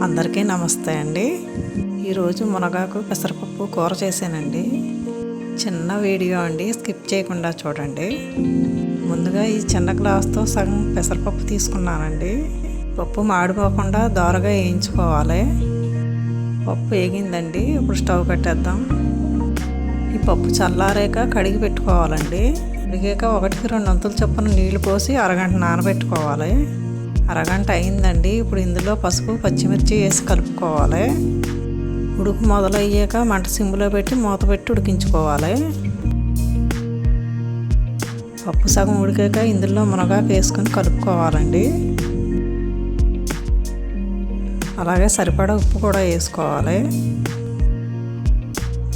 అందరికీ నమస్తే అండి. ఈరోజు మునగాకు పెసరపప్పు కూర చేశానండి. చిన్న వీడియో అండి, స్కిప్ చేయకుండా చూడండి. ముందుగా ఈ చిన్న గ్లాస్తో సగం పెసరపప్పు తీసుకున్నానండి. పప్పు మాడిపోకుండా దోరగా వేయించుకోవాలి. పప్పు వేగిందండి, ఇప్పుడు స్టవ్ కట్టేద్దాం. ఈ పప్పు చల్లారాక కడిగి పెట్టుకోవాలండి. కడిగాక 1-2 వంతుల చొప్పున నీళ్లు పోసి అరగంట నానబెట్టుకోవాలి. అరగంట అయిందండి. ఇప్పుడు ఇందులో పసుపు, పచ్చిమిర్చి వేసి కలుపుకోవాలి. ఉడుకు మొదలయ్యాక మంట సిమ్లో పెట్టి మూత పెట్టి ఉడికించుకోవాలి. పప్పు సగం ఉడికాక ఇందులో మునగాకు వేసుకొని కలుపుకోవాలండి. అలాగే సరిపడా ఉప్పు కూడా వేసుకోవాలి.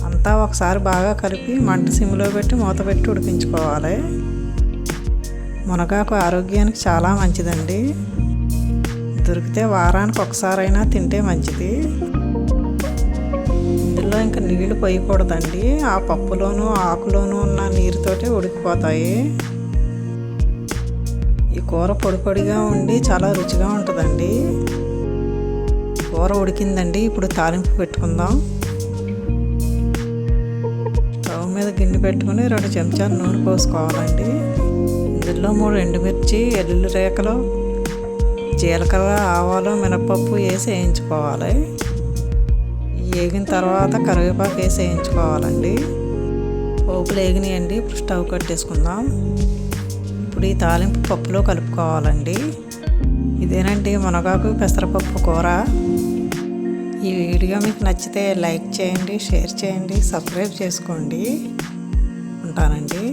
అంతా ఒకసారి బాగా కలిపి మంట సిమ్లో పెట్టి మూత పెట్టి ఉడికించుకోవాలి. మునగాకు ఆరోగ్యానికి చాలా మంచిదండి. దొరికితే వారానికి ఒకసారైనా తింటే మంచిది. ఇందులో ఇంకా నీళ్లు పోయకూడదండి. ఆ పప్పులోనూ ఆకులోనూ ఉన్న నీరుతోటి ఉడికిపోతాయి. ఈ కూర పొడి పొడిగా ఉండి చాలా రుచిగా ఉంటుందండి. కూర ఉడికిందండి. ఇప్పుడు తాలింపు పెట్టుకుందాం. స్టవ్ మీద గిన్నె పెట్టుకుని 2 చెంచాలు నూనె పోసుకోవాలండి. ఇందులో 3 ఎండుమిర్చి, ఎల్లుల్లి రేఖలు, జీలకర్ర, ఆవాలు, మినపప్పు వేసి వేయించుకోవాలి. వేగిన తర్వాత కరివేపాకు వేసి వేయించుకోవాలండి. పోపులు వేగినాయండి. ఇప్పుడు స్టవ్ కట్టేసుకుందాం. ఇప్పుడు ఈ తాలింపు పప్పులో కలుపుకోవాలండి. ఇదేనండి మునగాకు పెసరపప్పు కూర. ఈ వీడియో మీకు నచ్చితే లైక్ చేయండి, షేర్ చేయండి, సబ్స్క్రైబ్ చేసుకోండి. ఉంటానండి.